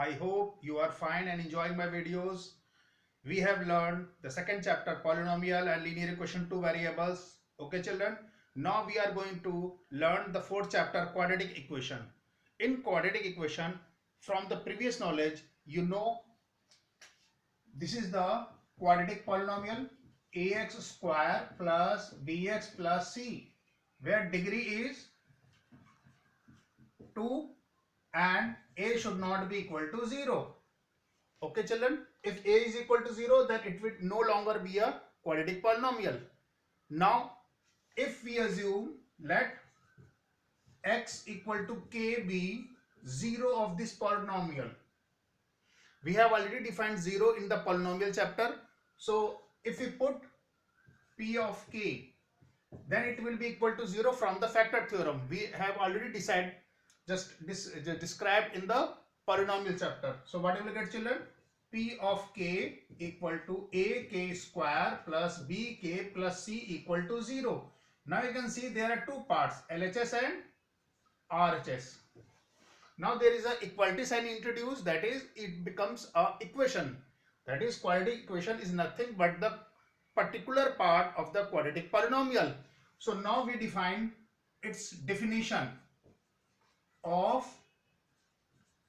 I hope you are fine and enjoying my videos. We have learned the second chapter, polynomial and linear equation, two variables. Okay, children. Now we are going to learn the fourth chapter, quadratic equation. In quadratic equation, from the previous knowledge, you know this is the quadratic polynomial ax square plus bx plus c, where degree is 2 and a should not be equal to 0. Okay, children, if a is equal to 0, then it will no longer be a quadratic polynomial. Now, if we assume let x equal to k be 0 of this polynomial, we have already defined 0 in the polynomial chapter. So, if we put p of k, then it will be equal to 0 from the factor theorem. We have already decided, described in the polynomial chapter. So what you will get, children? P of k equal to ak square plus bk plus c equal to 0. Now you can see there are two parts, LHS and RHS. Now there is a equality sign introduced, that is it becomes a equation. That is quadratic equation is nothing but the particular part of the quadratic polynomial. So now we define its definition of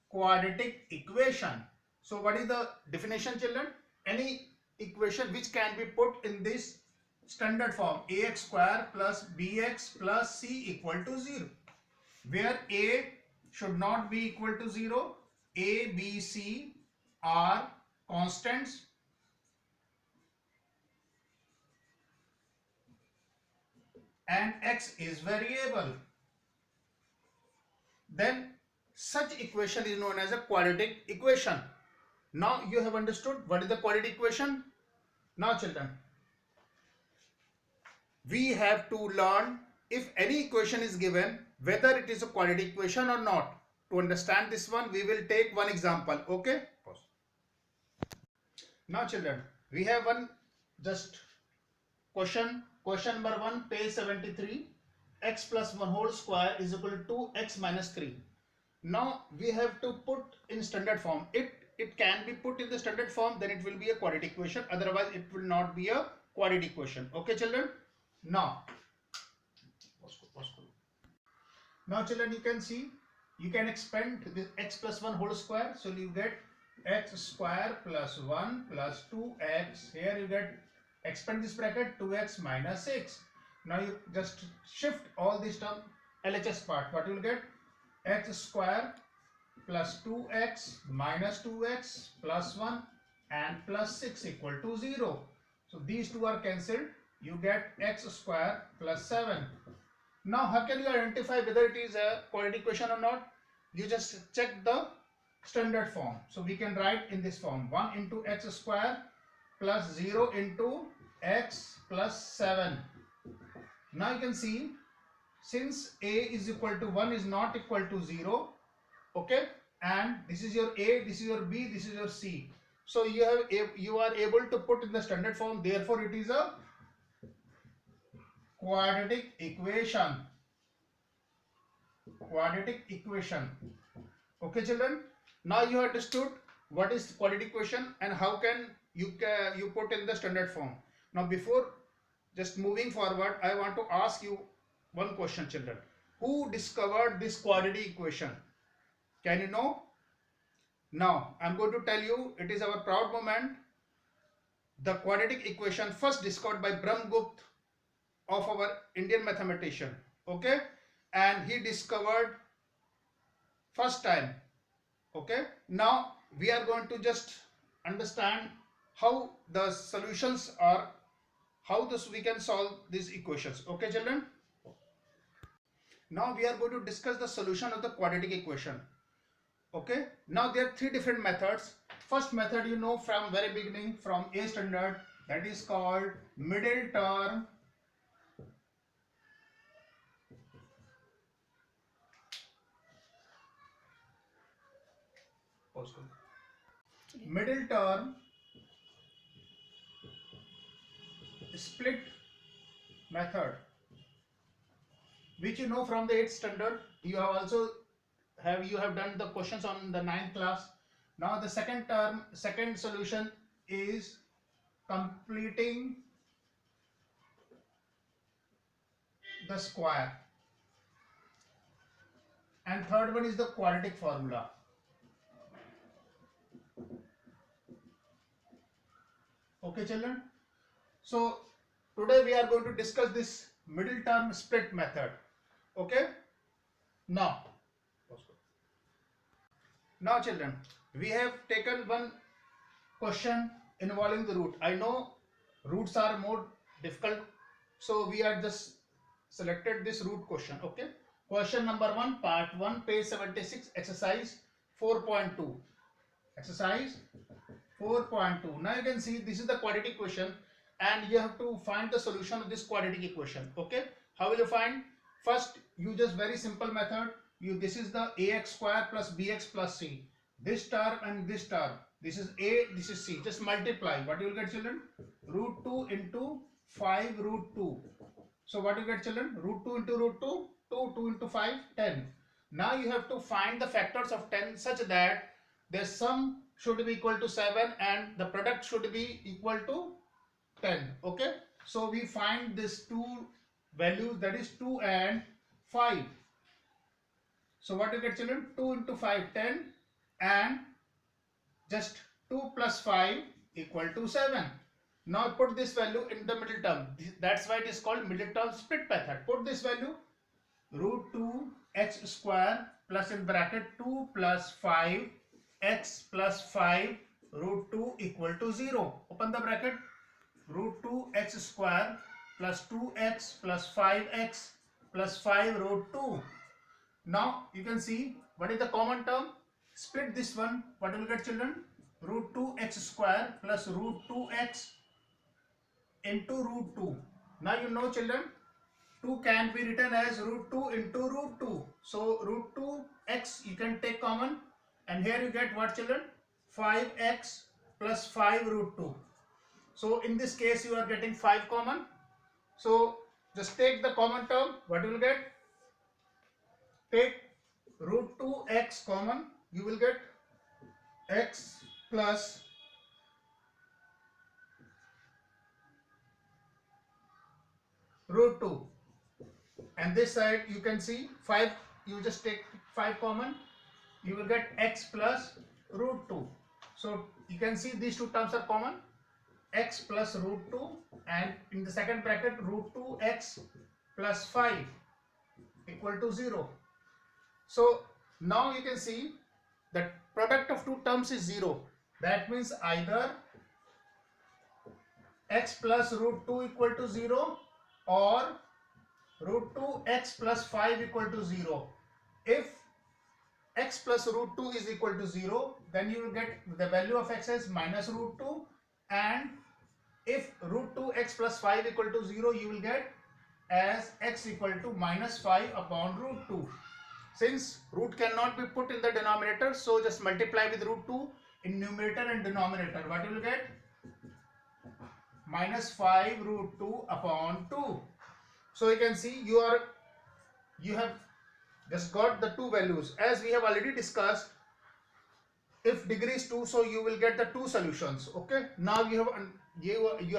quadratic equation. So what is the definition, children? Any equation which can be put in this standard form, ax square plus bx plus c equal to 0, where a should not be equal to 0, a, b, c are constants and x is variable, then such equation is known as a quadratic equation. Now you have understood what is the quadratic equation. Now children, we have to learn if any equation is given, whether it is a quadratic equation or not. To understand this one, we will take one example. Okay, pause. Now children, we have one just question number 1, page 73. X plus 1 whole square is equal to x minus 3. Now we have to put in standard form. It can be put in the standard form, then it will be a quadratic equation. Otherwise it will not be a quadratic equation. Okay children. Now children, you can see, you can expand this x plus 1 whole square. So you get x square plus 1 plus 2x. Here you get, expand this bracket, 2x minus 6. Now you just shift all this term LHS part. What you will get? X square plus 2x minus 2x plus 1 and plus 6 equal to 0. So these two are cancelled. You get x square plus 7. Now how can you identify whether it is a quadratic equation or not? You just check the standard form. So we can write in this form, 1 into x square plus 0 into x plus 7. Now you can see, since a is equal to 1 is not equal to 0, okay, and this is your a, this is your b, this is your c. So you are able to put in the standard form. Therefore it is a quadratic equation. Quadratic equation. Okay children, now you understood what is quadratic equation and how can you put in the standard form. Now before just moving forward, I want to ask you one question, children. Who discovered this quadratic equation? Can you know? Now I'm going to tell you, it is our proud moment. The quadratic equation first discovered by Brahmagupta of our Indian mathematician. Okay, and he discovered first time. Okay, now we are going to just understand how the solutions are, how this we can solve these equations. Okay children, now we are going to discuss the solution of the quadratic equation. Okay, now there are three different methods. First method, you know from very beginning, from A standard, that is called middle term split method, which you know from the 8th standard. You have also done the questions on the 9th class. Now the second term, second solution is completing the square, and third one is the quadratic formula. Okay children, so today we are going to discuss this middle term split method. Okay, now children, we have taken one question involving the root. I know roots are more difficult, so we are just selected this root question. Okay, question number 1, part 1, page 76, exercise 4.2. exercise 4.2. Now you can see this is the quadratic equation, and you have to find the solution of this quadratic equation. Okay, how will you find? First, you just very simple method. This is the ax square plus bx plus c. This term and this term. This is a, this is c. Just multiply. What you will get, children? Root 2 into 5 root 2. So what you get, children? Root 2 into root 2. 2 into 5, 10. Now you have to find the factors of 10 such that their sum should be equal to 7 and the product should be equal to 10. Okay, so we find these two values, that is 2 and 5. So what you get, children? 2 into 5, 10, and just 2 plus 5 equal to 7. Now put this value in the middle term. That's why it is called middle term split method. Put this value, root 2 x square plus in bracket 2 plus 5 x plus 5 root 2 equal to 0. Open the bracket. Root 2 x square plus 2x plus 5x plus 5 root 2. Now you can see what is the common term. Split this one. What will you get, children? Root 2 x square plus root 2x into root 2. Now you know, children, 2 can be written as root 2 into root 2. So root 2x you can take common, and here you get what, children? 5x plus 5 root 2. So in this case you are getting 5 common. So just take the common term. What you will get? Take root 2x common. You will get x plus root 2. And this side you can see 5. You just take 5 common. You will get x plus root 2. So you can see these two terms are common. X plus root 2, and in the second bracket root 2x plus 5 equal to 0. So now you can see that product of two terms is 0. That means either x plus root 2 equal to 0 or root 2x plus 5 equal to 0. If x plus root 2 is equal to 0, then you will get the value of x as minus root 2, and if root 2x plus 5 equal to 0, you will get as x equal to minus 5 upon root 2. Since root cannot be put in the denominator, so just multiply with root 2 in numerator and denominator. What you will get? Minus 5 root 2 upon 2. So you can see you have just got the two values. As we have already discussed, if degree is 2, so you will get the two solutions. Okay, now you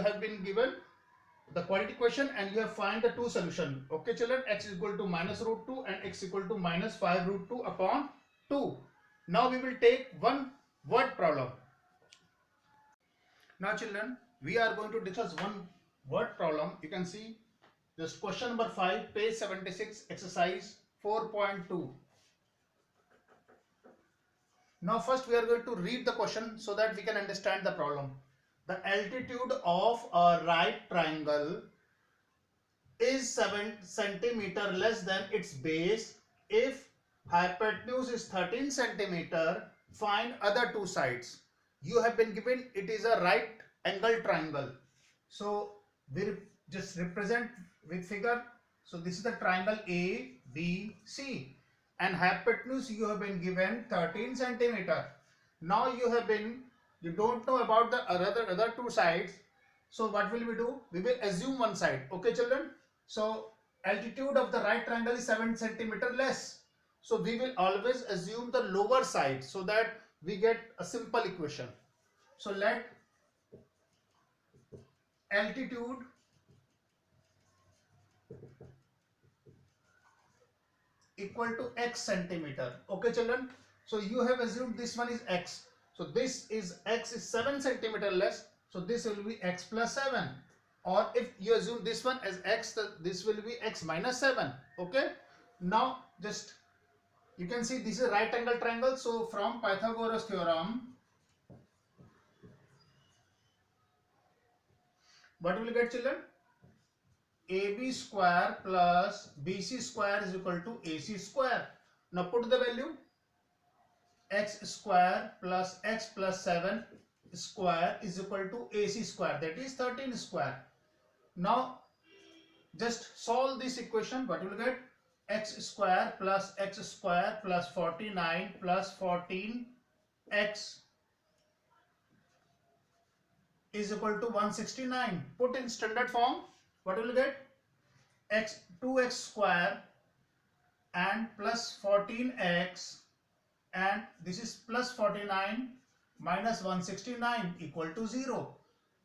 have been given the quadratic equation and you have find the two solution. Okay children, x is equal to minus root 2 and x equal to minus 5 root 2 upon 2. Now we will take one word problem. Now children, we are going to discuss one word problem. You can see this question number 5, page 76, exercise 4.2. Now first we are going to read the question so that we can understand the problem. The altitude of a right triangle is 7 centimeter less than its base. If hypotenuse is 13 centimeter, find other two sides. You have been given it is a right angle triangle. So we just represent with figure. So this is the triangle A, B, C. And hypotenuse you have been given 13 centimeter. Now you don't know about the other two sides. So what will we do? We will assume one side. Okay children. So altitude of the right triangle is 7 centimeter less. So we will always assume the lower side so that we get a simple equation. So let altitude equal to x centimeter. Okay children, so you have assumed this one is x, so this is x is 7 centimeter less, so this will be x plus 7, or if you assume this one as x, this will be x minus 7. Okay, now just you can see this is a right angle triangle, so from Pythagoras theorem what will you get children? AB square plus BC square is equal to AC square. Now put the value, x square plus x plus 7 square is equal to AC square, that is 13 square. Now just solve this equation. What you will get? X square plus x square plus 49 plus 14x is equal to 169. Put in standard form. What will you get? 2x square and plus 14x, and this is plus 49 minus 169 equal to 0,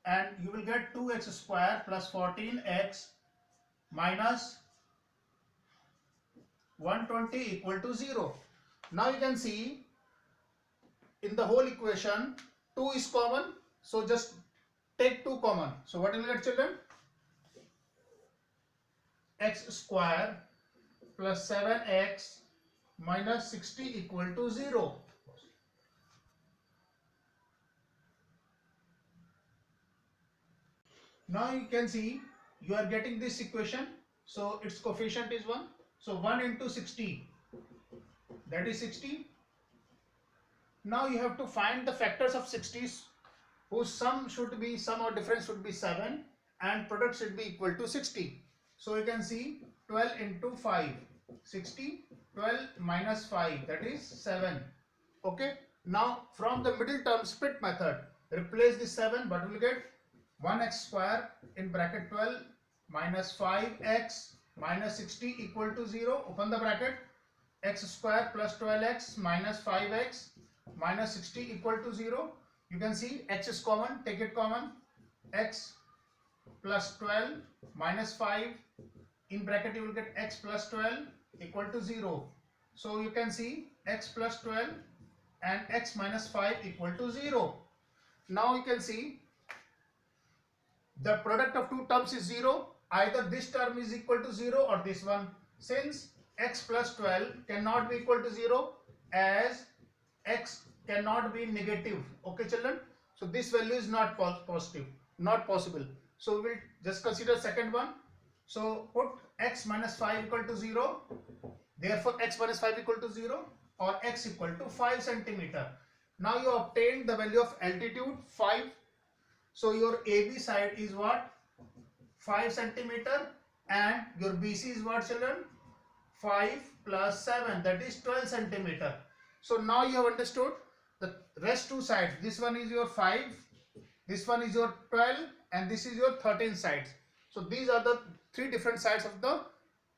and you will get 2x square plus 14x minus 120 equal to 0. Now you can see in the whole equation 2 is common, so just take 2 common. So what will you get children? X square plus 7x minus 60 equal to 0. Now you can see you are getting this equation, so its coefficient is 1, so 1 into 60, that is 60. Now you have to find the factors of 60s whose sum or difference should be 7 and product should be equal to 60. So you can see 12 into 5, 60, 12 minus 5, that is 7. Okay, now from the middle term split method, replace this 7, but we will get 1x square in bracket 12 minus 5x minus 60 equal to 0, open the bracket, x square plus 12x minus 5x minus 60 equal to 0. You can see x is common, take it common, x plus 12 minus 5, in bracket you will get x plus 12 equal to 0. So you can see x plus 12 and x minus 5 equal to 0. Now you can see the product of two terms is 0. Either this term is equal to 0 or this one. Since x plus 12 cannot be equal to 0, as x cannot be negative. Okay children, so this value is not positive, not possible. So we will just consider second one. So put x minus 5 equal to 0. Therefore x minus 5 equal to 0, or x equal to 5 centimeter. Now you obtained the value of altitude 5. So your AB side is what? 5 centimeter, and your BC is what children? 5 plus 7, that is 12 centimeter. So now you have understood the rest two sides. This one is your 5, this one is your 12, and this is your 13 sides. So these are the three different sides of the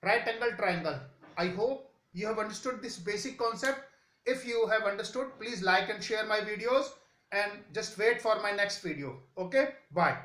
right angle triangle. I hope you have understood this basic concept. If you have understood, please like and share my videos, and just wait for my next video. Okay, bye.